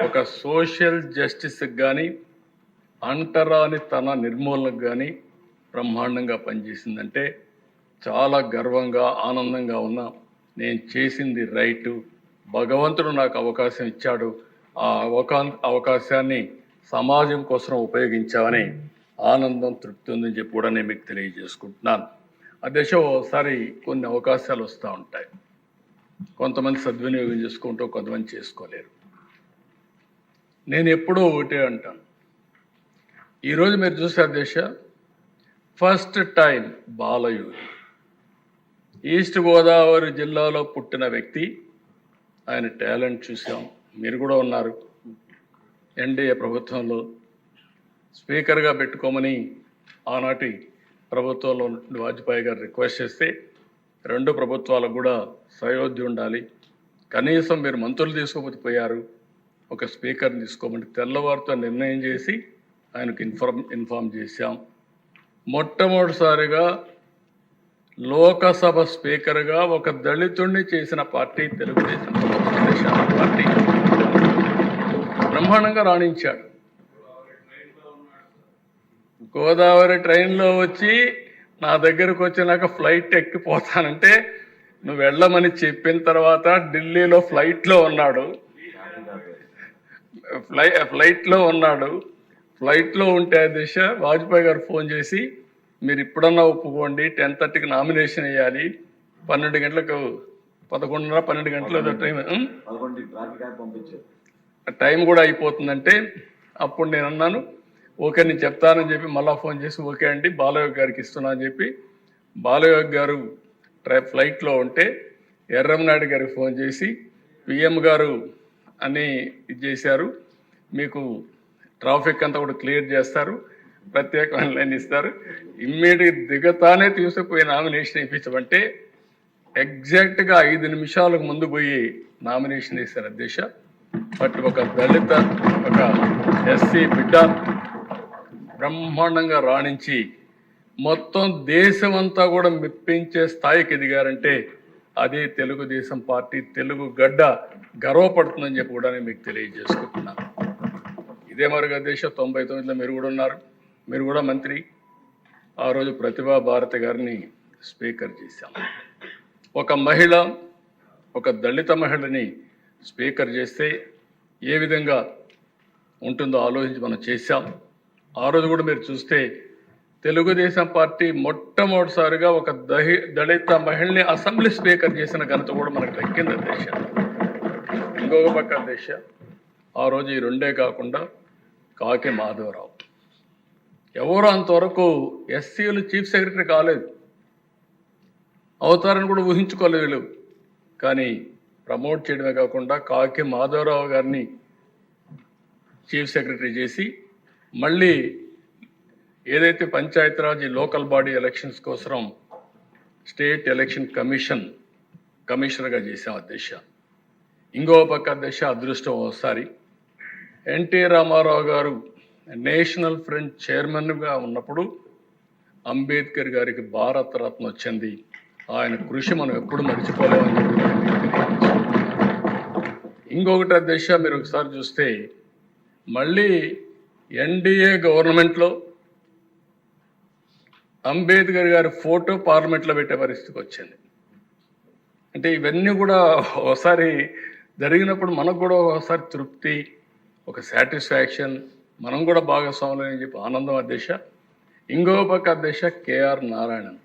ఒక సోషల్ జస్టిస్కి కానీ అంటరాని తన నిర్మూలనకు కానీ బ్రహ్మాండంగా పనిచేసిందంటే చాలా గర్వంగా ఆనందంగా ఉన్నా. నేను చేసింది రైటు, భగవంతుడు నాకు అవకాశం ఇచ్చాడు, ఆ అవకాశాన్ని సమాజం కోసం ఉపయోగించామని ఆనందం తృప్తి ఉందని చెప్పి కూడా నేను మీకు తెలియజేసుకుంటున్నాను. ఆ దశ ఓసారి కొన్ని అవకాశాలు వస్తూ ఉంటాయి, కొంతమంది సద్వినియోగం చేసుకుంటూ కొంతమంది చేసుకోలేరు. నేను ఎప్పుడూ ఒకటే అంటాను, ఈరోజు మీరు చూసే దశ first time Balayogi east Godavari జిల్లాలో పుట్టిన వ్యక్తి. ఆయన టాలెంట్ చూసాం, మీరు కూడా ఉన్నారు. ఎన్డీఏ ప్రభుత్వంలో స్పీకర్గా పెట్టుకోమని ఆనాటి ప్రభుత్వంలో వాజ్పేయి గారు రిక్వెస్ట్ చేస్తే రెండు ప్రభుత్వాలకు కూడా సయోధ్య ఉండాలి, కనీసం మీరు మంత్రులు తీసుకోకపోతే పోయారు, ఒక స్పీకర్ని తీసుకోమని తెల్లవారితో నిర్ణయం చేసి ఆయనకు ఇన్ఫార్మ్ చేశాం. మొట్టమొదటిసారిగా లోకసభ స్పీకర్గా ఒక దళితుడిని చేసిన పార్టీ తెలుగుదేశం పార్టీ. బ్రహ్మాండంగా రాణించాడు. గోదావరి ట్రైన్లో వచ్చి నా దగ్గరకు వచ్చినాక ఫ్లైట్ ఎక్కిపోతానంటే నువ్వు వెళ్ళమని చెప్పిన తర్వాత ఢిల్లీలో ఫ్లైట్లో ఉన్నాడు. ఫ్లైట్లో ఉంటే దిశ వాజ్పేయి గారు ఫోన్ చేసి మీరు ఇప్పుడన్నా ఒప్పుకోండి, 10:30కి నామినేషన్ వేయాలి, 12 గంటలకు 11:30 12 గంటల టైం కూడా అయిపోతుందంటే అప్పుడు నేను అన్నాను ఓకే నేను చెప్తానని చెప్పి మళ్ళీ ఫోన్ చేసి ఓకే అండి బాలయోగి గారికి ఇస్తున్నా అని చెప్పి బాలయోగి గారు ఫ్లైట్లో ఉంటే ఎర్రంనాయుడు గారికి ఫోన్ చేసి పిఎం గారు అని ఇది చేశారు, మీకు ట్రాఫిక్ అంతా కూడా క్లియర్ చేస్తారు, ప్రత్యేకమైన లైన్ ఇస్తారు, ఇమ్మీడియట్ దిగతానే తీసుకుపోయి నామినేషన్ ఇప్పించమంటే ఎగ్జాక్ట్గా 5 నిమిషాలకు ముందు పోయి నామినేషన్ వేశారు అధ్యక్ష. బట్ ఒక దళిత ఒక ఎస్సీ బిడ్డ బ్రహ్మాండంగా రాణించి మొత్తం దేశమంతా కూడా మెప్పించే స్థాయికి ఎదిగారంటే అదే తెలుగుదేశం పార్టీ, తెలుగు గడ్డ గర్వపడుతుందని చెప్పి కూడా నేను మీకు తెలియజేసుకుంటున్నాను. ఇదే మరుగా దేశ 99లో మీరు కూడా ఉన్నారు, మీరు కూడా మంత్రి. ఆ రోజు ప్రతిభా భారతి గారిని స్పీకర్ చేశాం. ఒక మహిళ, ఒక దళిత మహిళని స్పీకర్ చేస్తే ఏ విధంగా ఉంటుందో ఆలోచించి మనం చేశాం. ఆ రోజు కూడా మీరు చూస్తే తెలుగుదేశం పార్టీ మొట్టమొదటిసారిగా ఒక దళిత మహిళని అసెంబ్లీ స్పీకర్ చేసిన ఘనత కూడా మనకు దక్కింది అధ్యక్ష. ఇంకొక పక్క అధ్యక్ష, ఆ రోజు ఈ రెండే కాకుండా కాకి మాధవరావు ఎవరు అంతవరకు ఎస్సీలు చీఫ్ సెక్రటరీ కాలేదు, అవుతారని కూడా ఊహించుకోలేదు వీళ్ళు. కానీ ప్రమోట్ చేయడమే కాకుండా కాకి మాధవరావు గారిని చీఫ్ సెక్రటరీ చేసి మళ్ళీ ఏదైతే పంచాయతీరాజ్ లోకల్ బాడీ ఎలక్షన్స్ కోసం స్టేట్ ఎలక్షన్ కమిషనర్గా చేసాం అధ్యక్ష. ఇంకో పక్క అధ్యక్ష అదృష్టం ఒకసారి ఎన్టీ రామారావు గారు నేషనల్ ఫ్రంట్ చైర్మన్గా ఉన్నప్పుడు అంబేద్కర్ గారికి భారతరత్న వచ్చింది. ఆయన కృషి మనం ఎప్పుడు మర్చిపోలేమని చెప్పి. ఇంకొకటి అధ్యక్ష మీరు ఒకసారి చూస్తే మళ్ళీ ఎన్డీఏ గవర్నమెంట్లో అంబేద్కర్ గారి ఫోటో పార్లమెంట్లో పెట్టే పరిస్థితికి వచ్చింది. అంటే ఇవన్నీ కూడా ఒకసారి జరిగినప్పుడు మనకు కూడా ఒకసారి తృప్తి, ఒక సాటిస్ఫాక్షన్, మనం కూడా భాగస్వాములు అని చెప్పి ఆనందం అధ్యక్ష. ఇంకో పక్క అధ్యక్ష కేఆర్ నారాయణన్,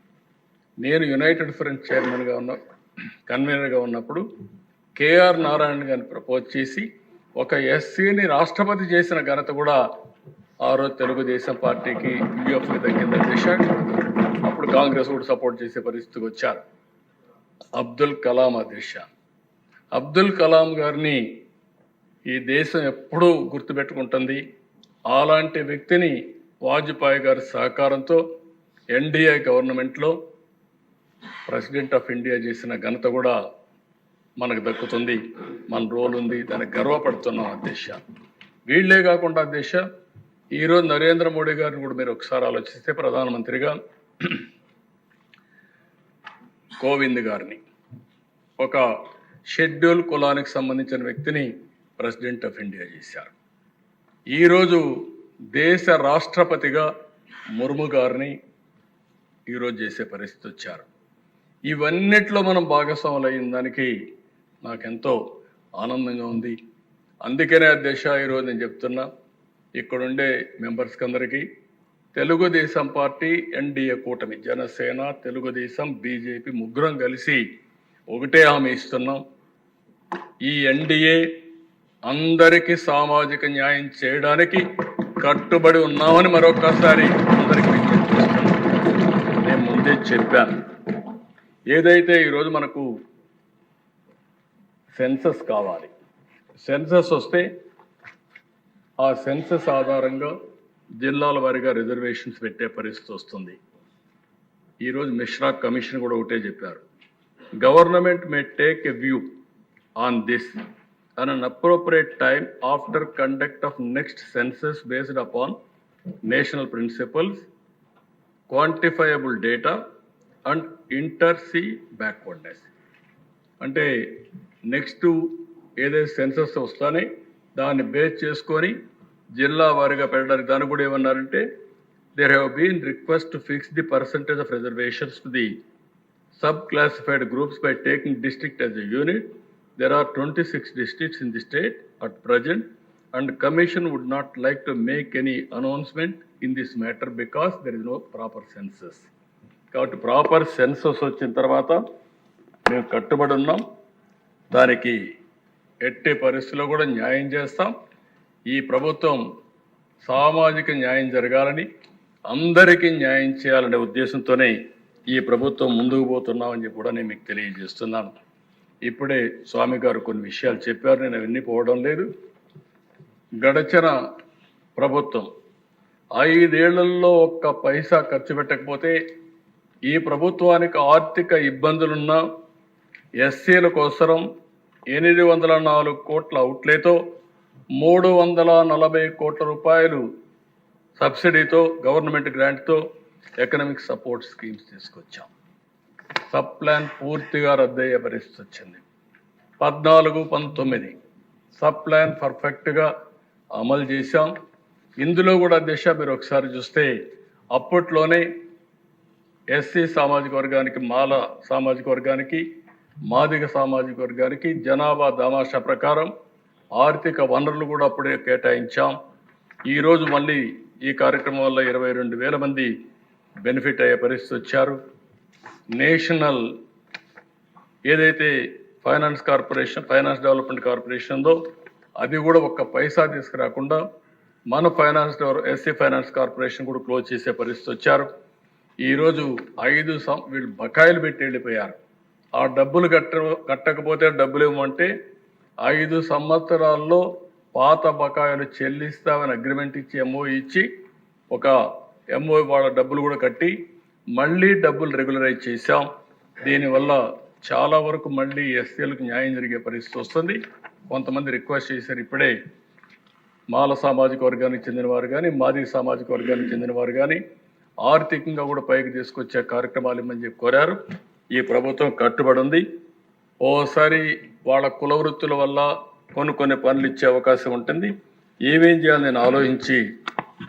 నేను యునైటెడ్ ఫ్రంట్ చైర్మన్గా కన్వీనర్గా ఉన్నప్పుడు కేఆర్ నారాయణ గారిని ప్రపోజ్ చేసి ఒక ఎస్సీని రాష్ట్రపతి చేసిన ఘనత కూడా ఆ రోజు తెలుగుదేశం పార్టీకి యూఎఫ్కి దక్కింది అధ్యక్ష. అప్పుడు కాంగ్రెస్ కూడా సపోర్ట్ చేసే పరిస్థితికి వచ్చారు. అబ్దుల్ కలాం అధ్యక్ష, అబ్దుల్ కలాం గారిని ఈ దేశం ఎప్పుడూ గుర్తుపెట్టుకుంటుంది. అలాంటి వ్యక్తిని వాజ్పేయి గారి సహకారంతో ఎన్డీఏ గవర్నమెంట్లో ప్రెసిడెంట్ ఆఫ్ ఇండియా చేసిన ఘనత కూడా మనకు దక్కుతుంది. మన రోల్ ఉంది, దానికి గర్వపడుతున్నాం అధ్యక్ష. వీళ్లే కాకుండా అధ్యక్ష ఈరోజు నరేంద్ర మోడీ గారిని కూడా మీరు ఒకసారి ఆలోచిస్తే ప్రధానమంత్రిగా కోవింద్ గారిని, ఒక షెడ్యూల్ కులానికి సంబంధించిన వ్యక్తిని ప్రెసిడెంట్ ఆఫ్ ఇండియా చేశారు. ఈరోజు దేశ రాష్ట్రపతిగా ముర్ము గారిని ఈరోజు చేసే పరిస్థితి వచ్చారు. ఇవన్నిట్లో మనం భాగస్వాములు అయిన దానికి నాకెంతో ఆనందంగా ఉంది. అందుకనే అధ్యక్ష ఈరోజు నేను చెప్తున్నా, ఇక్కడుండే మెంబర్స్కి అందరికీ తెలుగుదేశం పార్టీ ఎన్డీఏ కూటమి, జనసేన, తెలుగుదేశం, బీజేపీ ముగ్గురం కలిసి ఒకటే హామీ ఇస్తున్నాం. ఈ ఎన్డీఏ అందరికీ సామాజిక న్యాయం చేయడానికి కట్టుబడి ఉన్నామని మరొకసారి అందరికీ విజ్ఞప్తి చేస్తున్నాం. నేను ముందే చెప్పాను, ఏదైతే ఈరోజు మనకు సెన్సస్ కావాలి, సెన్సస్ వస్తే ఆ సెన్సస్ ఆధారంగా జిల్లాల వారీగా రిజర్వేషన్స్ పెట్టే పరిస్థితి వస్తుంది. ఈరోజు మిశ్రా కమిషన్ కూడా ఒకటే చెప్పారు, government may take a view on this at an appropriate time after conduct of next census based upon national principles, quantifiable data and inter-sea backwardness. అంటే నెక్స్ట్ ఏదైతే సెన్సస్ వస్తానే దాన్ని బేస్ చేసుకొని జిల్లా వారీగా పెట్టడానికి దాన్ని కూడా ఏమన్నారంటే, there have been request to fix the percentage of reservations to the sub classified groups by taking district as a unit. There are 26 districts in the state at present, and the commission would not like to make any announcement in this matter because there is no proper census. కాబట్టి proper census వచ్చిన తర్వాత మేము కట్టుబడి ఉన్నాం. దానికి ఎట్టి పరిస్థితుల్లో కూడా న్యాయం చేస్తాం. ఈ ప్రభుత్వం సామాజిక న్యాయం జరగాలని, అందరికీ న్యాయం చేయాలనే ఉద్దేశంతోనే ఈ ప్రభుత్వం ముందుకు పోతున్నామని చెప్పి కూడా నేను మీకు తెలియజేస్తున్నాను. ఇప్పుడే స్వామి గారు కొన్ని విషయాలు చెప్పారు, నేను అవన్నీ పోవడం లేదు. గడచిన ప్రభుత్వం 5 ఏళ్లలో ఒక్క పైసా ఖర్చు పెట్టకపోతే, ఈ ప్రభుత్వానికి ఆర్థిక ఇబ్బందులున్న ఎస్సీల కోసం 804 కోట్ల అవుట్లేతో 340 కోట్ల రూపాయలు సబ్సిడీతో, గవర్నమెంట్ గ్రాంట్తో ఎకనామిక్ సపోర్ట్ స్కీమ్స్ తీసుకొచ్చాం. సబ్ ప్లాన్ పూర్తిగా రద్దయ్యే పరిస్థితి వచ్చింది. 14-19 సబ్ ప్లాన్ పర్ఫెక్ట్గా అమలు చేశాం. ఇందులో కూడా దిశ మీరు ఒకసారి చూస్తే, అప్పట్లోనే ఎస్సీ సామాజిక వర్గానికి, మాల సామాజిక వర్గానికి, మాదిగ సామాజిక వర్గానికి జనాభా దామాషా ప్రకారం ఆర్థిక వనరులు కూడా అప్పుడే కేటాయించాం. ఈరోజు మళ్ళీ ఈ కార్యక్రమం వల్ల 22,000 మంది బెనిఫిట్ అయ్యే పరిస్థితి వచ్చారు. నేషనల్ ఏదైతే finance corporation, finance development corporation ఉందో అది కూడా ఒక్క పైసా తీసుకురాకుండా మన ఎస్సీ ఫైనాన్స్ కార్పొరేషన్ కూడా క్లోజ్ చేసే పరిస్థితి వచ్చారు. ఈరోజు 5 వీళ్ళు బకాయిలు పెట్టి వెళ్ళిపోయారు. ఆ డబ్బులు కట్టకపోతే డబ్బులు ఇవ్వమంటే 5 సంవత్సరాల్లో పాత బకాయిలు చెల్లిస్తామని అగ్రిమెంట్ ఇచ్చి, ఎంఓ ఇచ్చి, ఒక ఎంఓ వాళ్ళ డబ్బులు కూడా కట్టి మళ్ళీ డబ్బులు రెగ్యులరైజ్ చేశాం. దీనివల్ల చాలా వరకు మళ్ళీ ఎస్సీలకు న్యాయం జరిగే పరిస్థితి వస్తుంది. కొంతమంది రిక్వెస్ట్ చేశారు, ఇప్పుడే మాల సామాజిక వర్గానికి చెందిన వారు కానీ, మాదిగ సామాజిక వర్గానికి చెందిన వారు కానీ ఆర్థికంగా కూడా పైకి తీసుకొచ్చే కార్యక్రమాలు ఇమ్మని చెప్పి కోరారు. ఈ ప్రభుత్వం కట్టుబడి ఉంది. ఓసారి వాళ్ళ కుల వృత్తుల వల్ల కొన్ని పనులు ఇచ్చే అవకాశం ఉంటుంది. ఏమేం చేయాలని నేను ఆలోచించి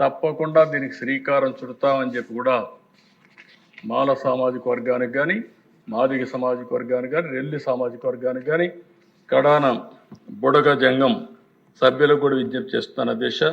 తప్పకుండా దీనికి శ్రీకారం చుడతామని చెప్పి కూడా మాల సామాజిక వర్గానికి కానీ, మాదిగ సామాజిక వర్గానికి కానీ, రెల్లి సామాజిక వర్గానికి కానీ, కడాన బుడగ జంగం సభ్యులకు కూడా విజ్ఞప్తి చేస్తున్నాను అధ్యక్ష.